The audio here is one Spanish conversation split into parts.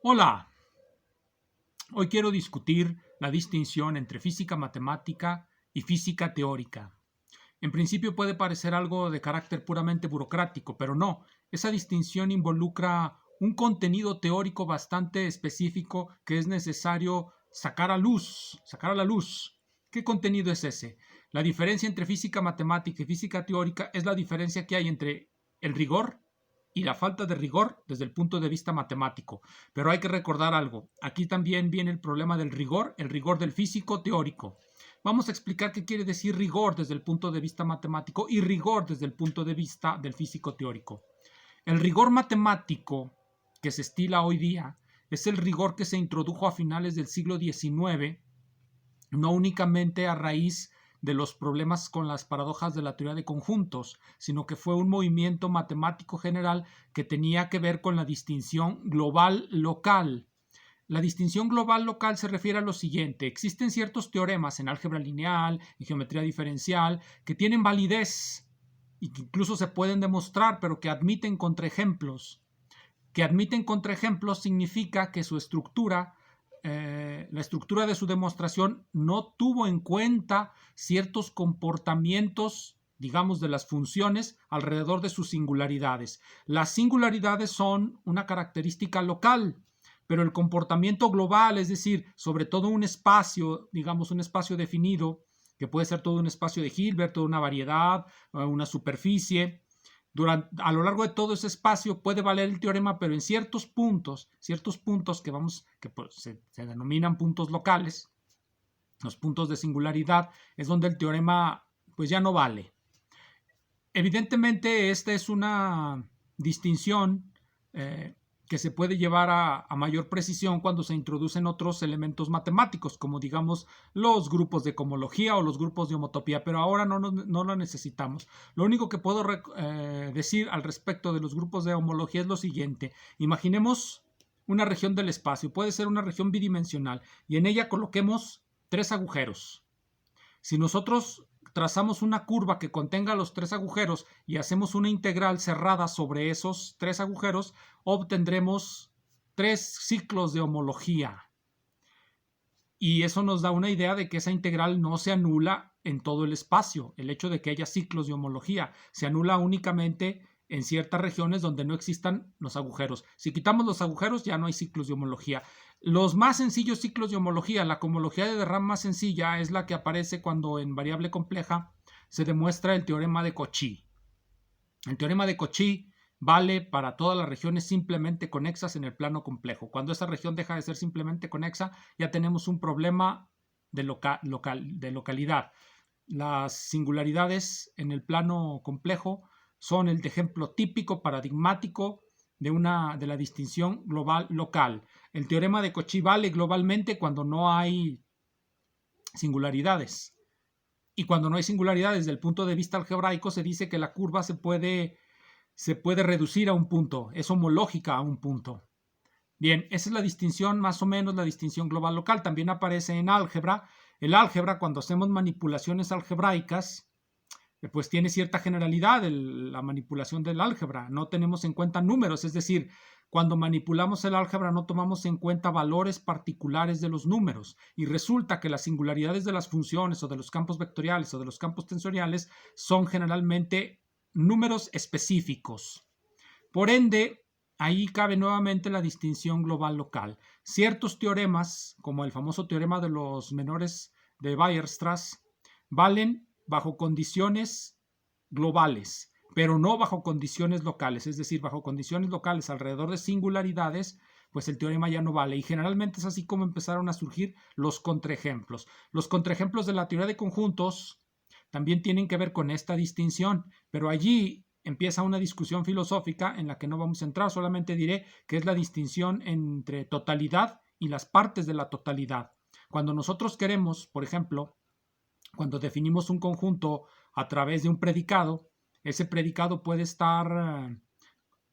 Hola, hoy quiero discutir la distinción entre física matemática y física teórica. En principio puede parecer algo de carácter puramente burocrático, pero no. Esa distinción involucra un contenido teórico bastante específico que es necesario sacar a la luz. ¿Qué contenido es ese? La diferencia entre física matemática y física teórica es la diferencia que hay entre el rigor y la falta de rigor desde el punto de vista matemático. Pero hay que recordar algo. Aquí también viene el problema del rigor, el rigor del físico teórico. Vamos a explicar qué quiere decir rigor desde el punto de vista matemático y rigor desde el punto de vista del físico teórico. El rigor matemático que se estila hoy día es el rigor que se introdujo a finales del siglo XIX, no únicamente a raíz de los problemas con las paradojas de la teoría de conjuntos, sino que fue un movimiento matemático general que tenía que ver con la distinción global-local. La distinción global-local se refiere a lo siguiente: existen ciertos teoremas en álgebra lineal, en geometría diferencial, que tienen validez y que incluso se pueden demostrar, pero que admiten contraejemplos. Que admiten contraejemplos significa que su estructura, la estructura de su demostración no tuvo en cuenta ciertos comportamientos, digamos, de las funciones alrededor de sus singularidades. Las singularidades son una característica local, pero el comportamiento global, es decir, sobre todo un espacio, digamos, un espacio definido, que puede ser todo un espacio de Hilbert, toda una variedad, una superficie, a lo largo de todo ese espacio puede valer el teorema, pero en ciertos puntos que pues, se denominan puntos locales, los puntos de singularidad, es donde el teorema pues ya no vale. Evidentemente, esta es una distinción que se puede llevar a mayor precisión cuando se introducen otros elementos matemáticos, como digamos los grupos de cohomología o los grupos de homotopía, pero ahora no lo necesitamos. Lo único que puedo decir al respecto de los grupos de homología es lo siguiente: imaginemos una región del espacio, puede ser una región bidimensional, y en ella coloquemos tres agujeros. Si nosotros trazamos una curva que contenga los tres agujeros y hacemos una integral cerrada sobre esos tres agujeros, obtendremos tres ciclos de homología. Y eso nos da una idea de que esa integral no se anula en todo el espacio. El hecho de que haya ciclos de homología se anula únicamente en ciertas regiones donde no existan los agujeros. Si quitamos los agujeros, ya no hay ciclos de homología. Los más sencillos ciclos de homología, la cohomología de Derram más sencilla, es la que aparece cuando en variable compleja se demuestra el teorema de Cauchy. El teorema de Cauchy vale para todas las regiones simplemente conexas en el plano complejo. Cuando esa región deja de ser simplemente conexa, ya tenemos un problema de localidad. Las singularidades en el plano complejo son el ejemplo típico, paradigmático de la distinción global-local. El teorema de Cauchy vale globalmente cuando no hay singularidades. Y cuando no hay singularidades, desde el punto de vista algebraico, se dice que la curva se puede reducir a un punto, es homológica a un punto. Bien, esa es la distinción, más o menos la distinción global-local. También aparece en álgebra. El álgebra, cuando hacemos manipulaciones algebraicas, pues tiene cierta generalidad la manipulación del álgebra. No tenemos en cuenta números, es decir, cuando manipulamos el álgebra no tomamos en cuenta valores particulares de los números, y resulta que las singularidades de las funciones o de los campos vectoriales o de los campos tensoriales son generalmente números específicos. Por ende, ahí cabe nuevamente la distinción global-local. Ciertos teoremas, como el famoso teorema de los menores de Weierstrass, valen bajo condiciones globales, pero no bajo condiciones locales. Es decir, bajo condiciones locales alrededor de singularidades, pues el teorema ya no vale. Y generalmente es así como empezaron a surgir los contraejemplos. Los contraejemplos de la teoría de conjuntos también tienen que ver con esta distinción, pero allí empieza una discusión filosófica en la que no vamos a entrar. Solamente diré que es la distinción entre totalidad y las partes de la totalidad. Cuando nosotros queremos, por ejemplo, cuando definimos un conjunto a través de un predicado, ese predicado puede estar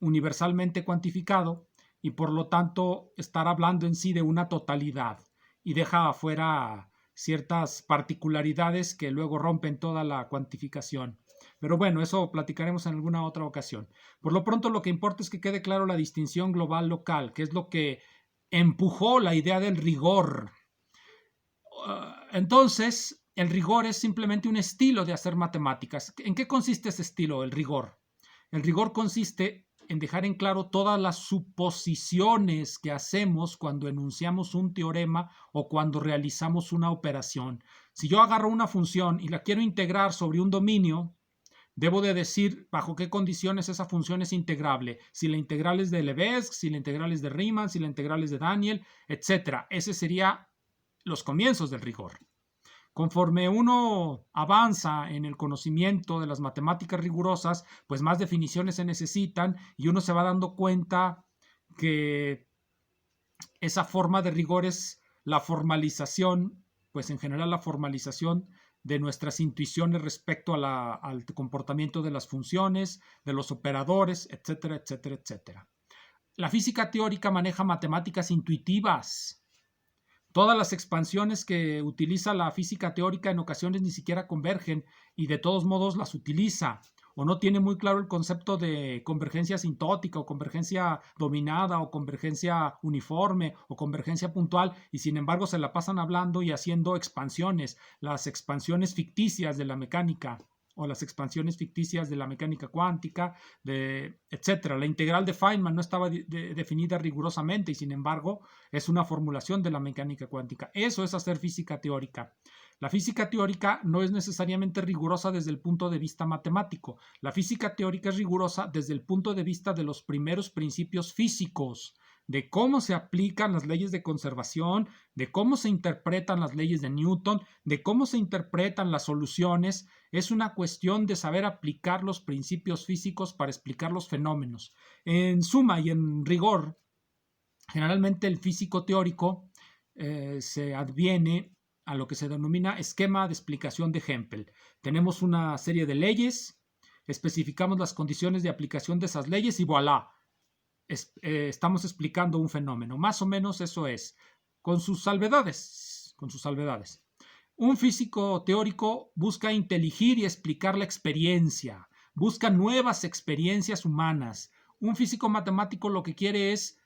universalmente cuantificado y por lo tanto estar hablando en sí de una totalidad, y deja afuera ciertas particularidades que luego rompen toda la cuantificación. Pero bueno, eso platicaremos en alguna otra ocasión. Por lo pronto, lo que importa es que quede claro la distinción global-local, que es lo que empujó la idea del rigor. Entonces, el rigor es simplemente un estilo de hacer matemáticas. ¿En qué consiste ese estilo, el rigor? El rigor consiste en dejar en claro todas las suposiciones que hacemos cuando enunciamos un teorema o cuando realizamos una operación. Si yo agarro una función y la quiero integrar sobre un dominio, debo de decir bajo qué condiciones esa función es integrable. Si la integral es de Lebesgue, si la integral es de Riemann, si la integral es de Daniel, etc. Ese sería los comienzos del rigor. Conforme uno avanza en el conocimiento de las matemáticas rigurosas, pues más definiciones se necesitan y uno se va dando cuenta que esa forma de rigor es la formalización, pues en general la formalización de nuestras intuiciones respecto al comportamiento de las funciones, de los operadores, etcétera, etcétera, etcétera. La física teórica maneja matemáticas intuitivas. Todas las expansiones que utiliza la física teórica en ocasiones ni siquiera convergen y de todos modos las utiliza, o no tiene muy claro el concepto de convergencia asintótica o convergencia dominada o convergencia uniforme o convergencia puntual, y sin embargo se la pasan hablando y haciendo expansiones, las expansiones ficticias de la mecánica o las expansiones ficticias de la mecánica cuántica, etcétera. La integral de Feynman no estaba definida rigurosamente y sin embargo es una formulación de la mecánica cuántica. Eso es hacer física teórica. La física teórica no es necesariamente rigurosa desde el punto de vista matemático. La física teórica es rigurosa desde el punto de vista de los primeros principios físicos, de cómo se aplican las leyes de conservación, de cómo se interpretan las leyes de Newton, de cómo se interpretan las soluciones. Es una cuestión de saber aplicar los principios físicos para explicar los fenómenos. En suma y en rigor, generalmente el físico teórico se adviene a lo que se denomina esquema de explicación de Hempel. Tenemos una serie de leyes, especificamos las condiciones de aplicación de esas leyes y voilà, estamos explicando un fenómeno. Más o menos eso es, con sus salvedades, con sus salvedades. Un físico teórico busca inteligir y explicar la experiencia, busca nuevas experiencias humanas. Un físico matemático lo que quiere es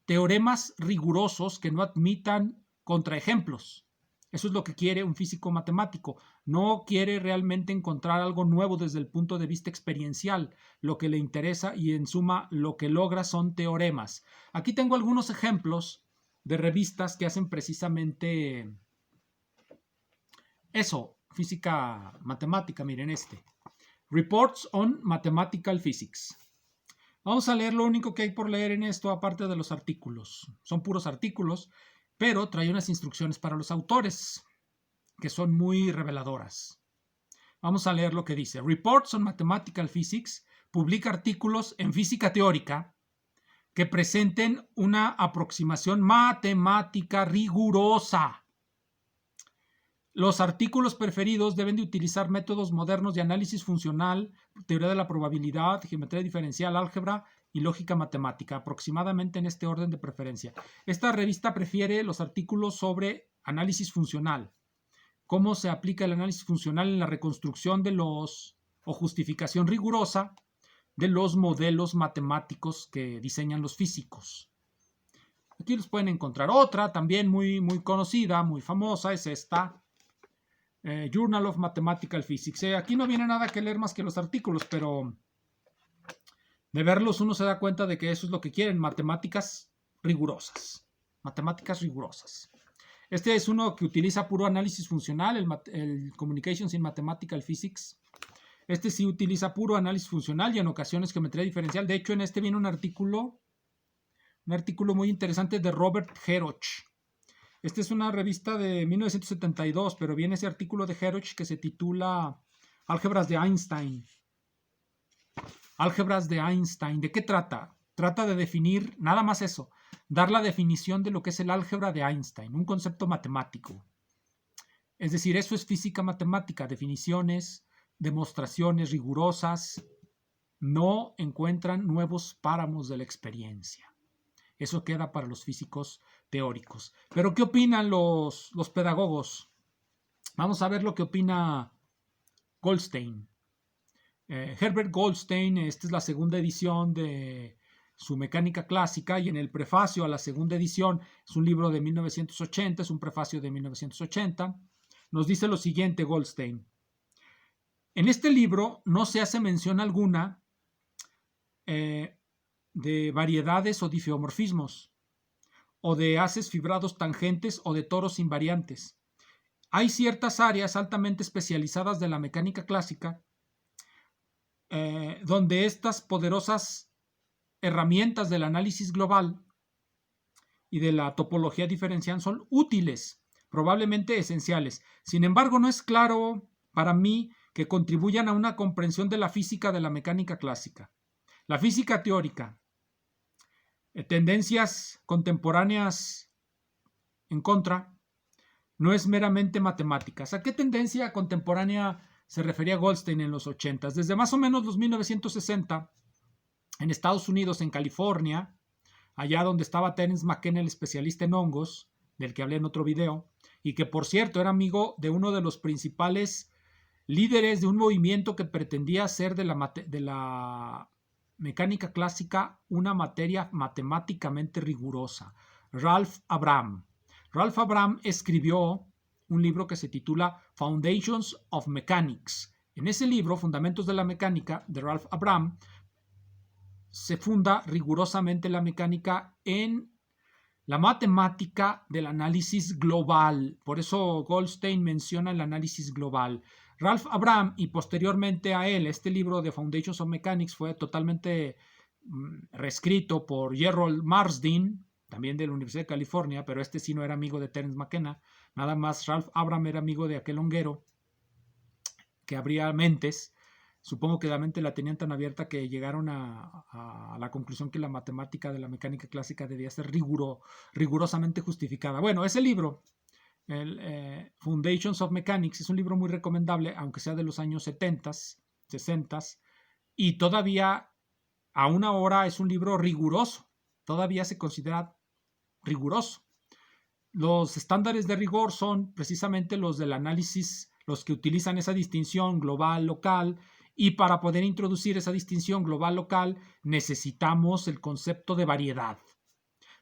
teoremas rigurosos que no admitan contraejemplos. Eso es lo que quiere un físico matemático. No quiere realmente encontrar algo nuevo desde el punto de vista experiencial. Lo que le interesa y en suma lo que logra son teoremas. Aquí tengo algunos ejemplos de revistas que hacen precisamente eso, física matemática. Miren este. Reports on Mathematical Physics. Vamos a leer lo único que hay por leer en esto, aparte de los artículos. Son puros artículos, pero trae unas instrucciones para los autores, que son muy reveladoras. Vamos a leer lo que dice. Reports on Mathematical Physics publica artículos en física teórica que presenten una aproximación matemática rigurosa. Los artículos preferidos deben de utilizar métodos modernos de análisis funcional, teoría de la probabilidad, geometría diferencial, álgebra y lógica matemática, aproximadamente en este orden de preferencia. Esta revista prefiere los artículos sobre análisis funcional, cómo se aplica el análisis funcional en la reconstrucción de los, o justificación rigurosa de los modelos matemáticos que diseñan los físicos. Aquí los pueden encontrar. Otra también muy conocida, muy famosa, es esta. Journal of Mathematical Physics. Aquí no viene nada que leer más que los artículos, pero de verlos uno se da cuenta de que eso es lo que quieren, matemáticas rigurosas. Matemáticas rigurosas. Este es uno que utiliza puro análisis funcional, el Communications in Mathematical Physics. Este sí utiliza puro análisis funcional y en ocasiones geometría diferencial. De hecho, en este viene un artículo muy interesante de Robert Heroch. Esta es una revista de 1972, pero viene ese artículo de Heroch que se titula Álgebras de Einstein. Álgebras de Einstein. ¿De qué trata? Trata de definir, nada más eso, dar la definición de lo que es el álgebra de Einstein, un concepto matemático. Es decir, eso es física matemática, definiciones, demostraciones rigurosas, no encuentran nuevos páramos de la experiencia. Eso queda para los físicos teóricos. Pero ¿qué opinan los pedagogos? Vamos a ver lo que opina Goldstein. Herbert Goldstein, esta es la segunda edición de su mecánica clásica, y en el prefacio a la segunda edición, es un libro de 1980, es un prefacio de 1980, nos dice lo siguiente Goldstein. En este libro no se hace mención alguna de variedades o difeomorfismos, o de haces fibrados tangentes o de toros invariantes. Hay ciertas áreas altamente especializadas de la mecánica clásica donde estas poderosas herramientas del análisis global y de la topología diferencial son útiles, probablemente esenciales. Sin embargo, no es claro para mí que contribuyan a una comprensión de la física de la mecánica clásica. La física teórica, tendencias contemporáneas en contra, no es meramente matemáticas. ¿A qué tendencia contemporánea se refería Goldstein en los 80? Desde más o menos los 1960, en Estados Unidos, en California, allá donde estaba Terence McKenna, el especialista en hongos, del que hablé en otro video, y que por cierto era amigo de uno de los principales líderes de un movimiento que pretendía hacer de la mecánica clásica una materia matemáticamente rigurosa, Ralph Abram. Ralph Abram escribió un libro que se titula Foundations of Mechanics. En ese libro, Fundamentos de la Mecánica, de Ralph Abram, se funda rigurosamente la mecánica en la matemática del análisis global. Por eso Goldstein menciona el análisis global. Ralph Abram y posteriormente a él, este libro de Foundations of Mechanics fue totalmente reescrito por Gerald Marsden, también de la Universidad de California, pero este sí no era amigo de Terence McKenna, nada más Ralph Abram era amigo de aquel honguero que abría mentes. Supongo que la mente la tenían tan abierta que llegaron a la conclusión que la matemática de la mecánica clásica debía ser rigurosamente justificada. Bueno, ese libro, el Foundations of Mechanics, es un libro muy recomendable, aunque sea de los años 70, 60, y todavía, aún ahora, es un libro riguroso. Todavía se considera riguroso. Los estándares de rigor son precisamente los del análisis, los que utilizan esa distinción global-local, y para poder introducir esa distinción global-local necesitamos el concepto de variedad.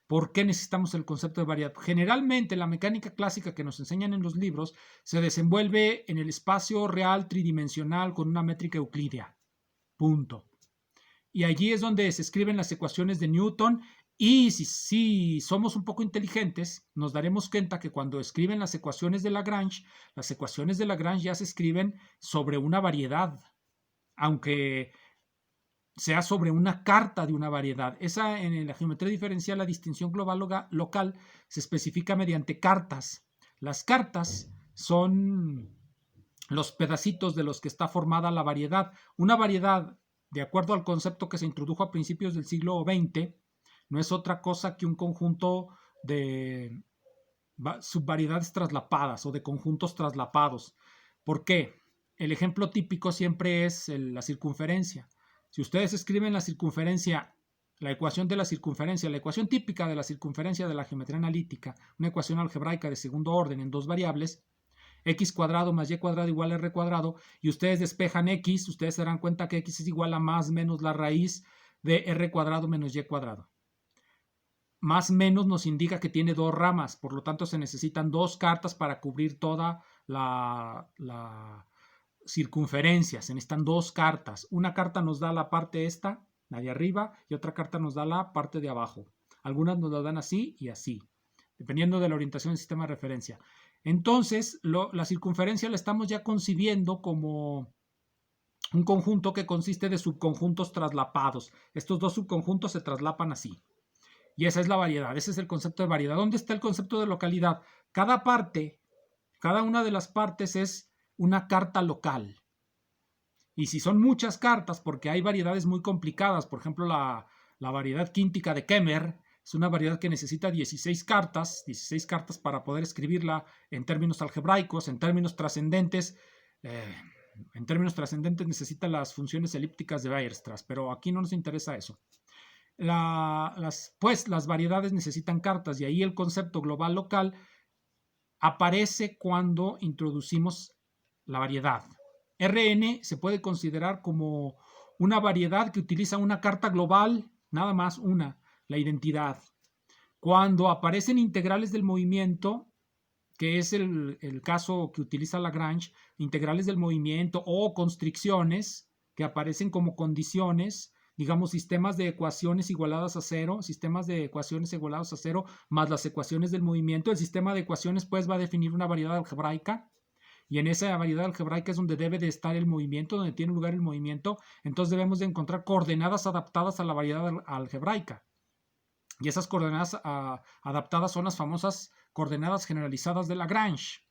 ¿Por qué necesitamos el concepto de variedad? Generalmente la mecánica clásica que nos enseñan en los libros se desenvuelve en el espacio real tridimensional con una métrica euclídea. Punto. Y allí es donde se escriben las ecuaciones de Newton. Y si somos un poco inteligentes, nos daremos cuenta que cuando escriben las ecuaciones de Lagrange ya se escriben sobre una variedad, aunque sea sobre una carta de una variedad. Esa, en la geometría diferencial, la distinción global-local se especifica mediante cartas. Las cartas son los pedacitos de los que está formada la variedad. Una variedad, de acuerdo al concepto que se introdujo a principios del siglo XX, no es otra cosa que un conjunto de subvariedades traslapadas o de conjuntos traslapados. ¿Por qué? El ejemplo típico siempre es la circunferencia. Si ustedes escriben la circunferencia, la ecuación de la circunferencia, la ecuación típica de la circunferencia de la geometría analítica, una ecuación algebraica de segundo orden en dos variables, x cuadrado más y cuadrado igual a r cuadrado, y ustedes despejan x, ustedes se darán cuenta que x es igual a más menos la raíz de r cuadrado menos y cuadrado. Más menos nos indica que tiene dos ramas, por lo tanto se necesitan dos cartas para cubrir toda la circunferencia. Se necesitan dos cartas. Una carta nos da la parte esta, la de arriba, y otra carta nos da la parte de abajo. Algunas nos la dan así y así, dependiendo de la orientación del sistema de referencia. Entonces, la circunferencia la estamos ya concibiendo como un conjunto que consiste de subconjuntos traslapados. Estos dos subconjuntos se traslapan así. Y esa es la variedad, ese es el concepto de variedad. ¿Dónde está el concepto de localidad? Cada parte, cada una de las partes es una carta local. Y si son muchas cartas, porque hay variedades muy complicadas, por ejemplo la variedad quíntica de Kemmer, es una variedad que necesita 16 cartas para poder escribirla en términos algebraicos, en términos trascendentes. Necesita las funciones elípticas de Weierstrass, pero aquí no nos interesa eso. Las variedades necesitan cartas, y ahí el concepto global local aparece cuando introducimos la variedad. Rn se puede considerar como una variedad que utiliza una carta global nada más una, la identidad. Cuando aparecen integrales del movimiento, que es el caso que utiliza Lagrange, integrales del movimiento o constricciones que aparecen como condiciones, digamos sistemas de ecuaciones igualadas a cero, sistemas de ecuaciones igualadas a cero más las ecuaciones del movimiento. El sistema de ecuaciones pues va a definir una variedad algebraica y en esa variedad algebraica es donde debe de estar el movimiento, donde tiene lugar el movimiento. Entonces debemos de encontrar coordenadas adaptadas a la variedad algebraica. Y esas coordenadas adaptadas son las famosas coordenadas generalizadas de Lagrange.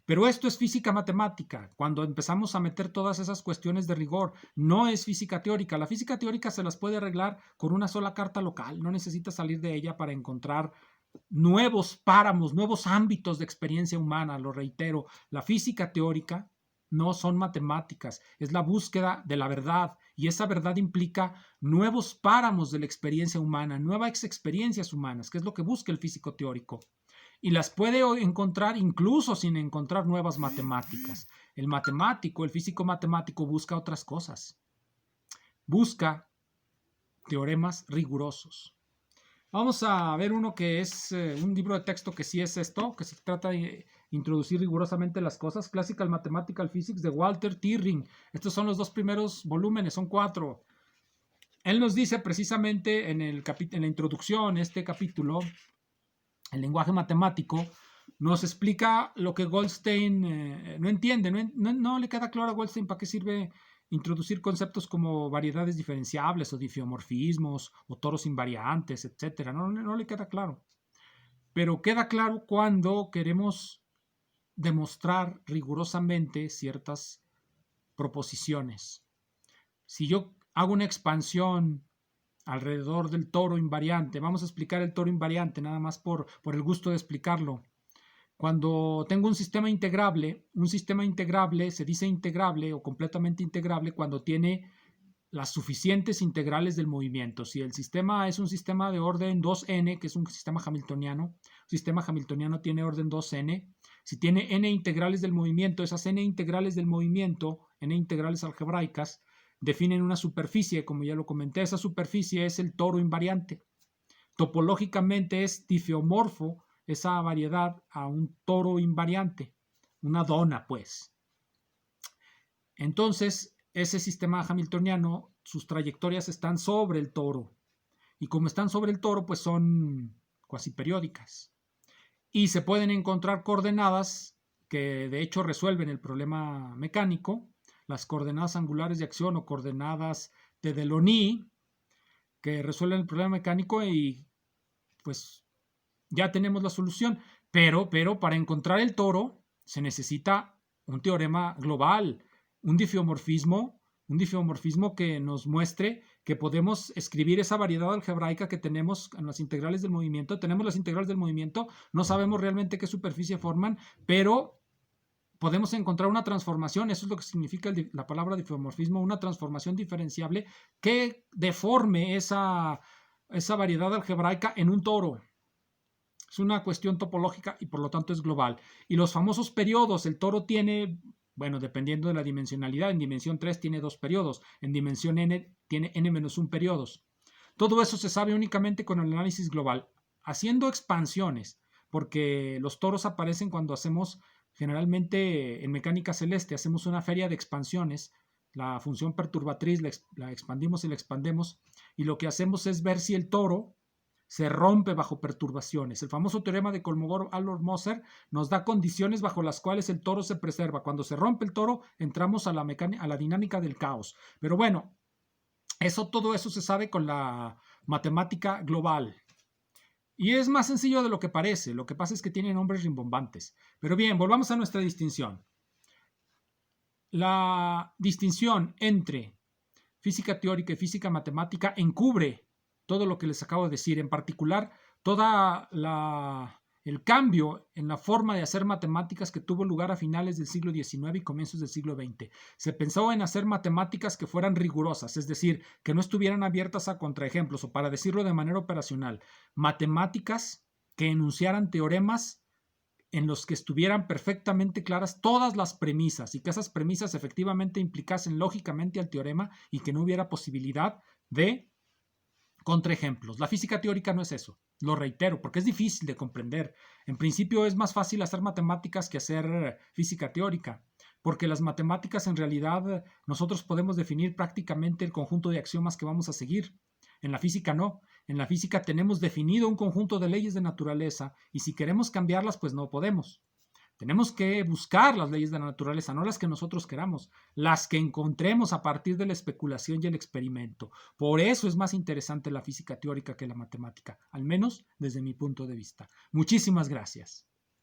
Pero esto es física matemática, cuando empezamos a meter todas esas cuestiones de rigor. No es física teórica. La física teórica se las puede arreglar con una sola carta local. No necesita salir de ella para encontrar nuevos páramos, nuevos ámbitos de experiencia humana. Lo reitero, la física teórica no son matemáticas, es la búsqueda de la verdad, y esa verdad implica nuevos páramos de la experiencia humana, nuevas experiencias humanas, que es lo que busca el físico teórico. Y las puede encontrar incluso sin encontrar nuevas matemáticas. El matemático, el físico matemático busca otras cosas. Busca teoremas rigurosos. Vamos a ver uno que es un libro de texto que sí es esto, que se trata de introducir rigurosamente las cosas. Classical Mathematical Physics de Walter Thirring. Estos son los dos primeros volúmenes, son 4. Él nos dice precisamente en la introducción, este capítulo, el lenguaje matemático, nos explica lo que Goldstein no entiende, no le queda claro a Goldstein para qué sirve introducir conceptos como variedades diferenciables o difeomorfismos o toros invariantes, etc. No le queda claro. Pero queda claro cuando queremos demostrar rigurosamente ciertas proposiciones. Si yo hago una expansión alrededor del toro invariante, vamos a explicar el toro invariante nada más por el gusto de explicarlo. Cuando tengo un sistema integrable se dice integrable o completamente integrable cuando tiene las suficientes integrales del movimiento. Si el sistema es un sistema de orden 2n, que es un sistema hamiltoniano tiene orden 2n. Si tiene n integrales del movimiento, esas n integrales del movimiento, n integrales algebraicas, definen una superficie, como ya lo comenté. Esa superficie es el toro invariante. Topológicamente es difeomorfo esa variedad a un toro invariante, una dona, pues. Entonces, ese sistema hamiltoniano, sus trayectorias están sobre el toro. Y como están sobre el toro, pues son cuasi periódicas. Y se pueden encontrar coordenadas que de hecho resuelven el problema mecánico, las coordenadas angulares de acción o coordenadas de Delaunay, que resuelven el problema mecánico y pues ya tenemos la solución. Pero para encontrar el toro se necesita un teorema global, un difeomorfismo que nos muestre que podemos escribir esa variedad algebraica que tenemos en las integrales del movimiento. Tenemos las integrales del movimiento, no sabemos realmente qué superficie forman, pero podemos encontrar una transformación, eso es lo que significa la palabra difeomorfismo, una transformación diferenciable que deforme esa variedad algebraica en un toro. Es una cuestión topológica y por lo tanto es global. Y los famosos periodos, el toro tiene, bueno, dependiendo de la dimensionalidad, en dimensión 3 tiene 2 periodos, en dimensión n tiene n-1 periodos. Todo eso se sabe únicamente con el análisis global, haciendo expansiones, porque los toros aparecen cuando hacemos, generalmente en mecánica celeste, hacemos una feria de expansiones. La función perturbatriz la expandimos y la expandemos, y lo que hacemos es ver si el toro se rompe bajo perturbaciones. El famoso teorema de Kolmogorov-Alor-Moser nos da condiciones bajo las cuales el toro se preserva. Cuando se rompe el toro, entramos a la dinámica del caos. Pero bueno, todo eso se sabe con la matemática global. Y es más sencillo de lo que parece. Lo que pasa es que tiene nombres rimbombantes. Pero bien, volvamos a nuestra distinción. La distinción entre física teórica y física matemática encubre todo lo que les acabo de decir, en particular el cambio en la forma de hacer matemáticas que tuvo lugar a finales del siglo XIX y comienzos del siglo XX. Se pensó en hacer matemáticas que fueran rigurosas, es decir, que no estuvieran abiertas a contraejemplos, o para decirlo de manera operacional, matemáticas que enunciaran teoremas en los que estuvieran perfectamente claras todas las premisas y que esas premisas efectivamente implicasen lógicamente al teorema y que no hubiera posibilidad de Contraejemplos. La física teórica no es eso. Lo reitero, porque es difícil de comprender. En principio es más fácil hacer matemáticas que hacer física teórica, porque las matemáticas en realidad nosotros podemos definir prácticamente el conjunto de axiomas que vamos a seguir. En la física no. En la física tenemos definido un conjunto de leyes de naturaleza y si queremos cambiarlas, pues no podemos. Tenemos que buscar las leyes de la naturaleza, no las que nosotros queramos, las que encontremos a partir de la especulación y el experimento. Por eso es más interesante la física teórica que la matemática, al menos desde mi punto de vista. Muchísimas gracias.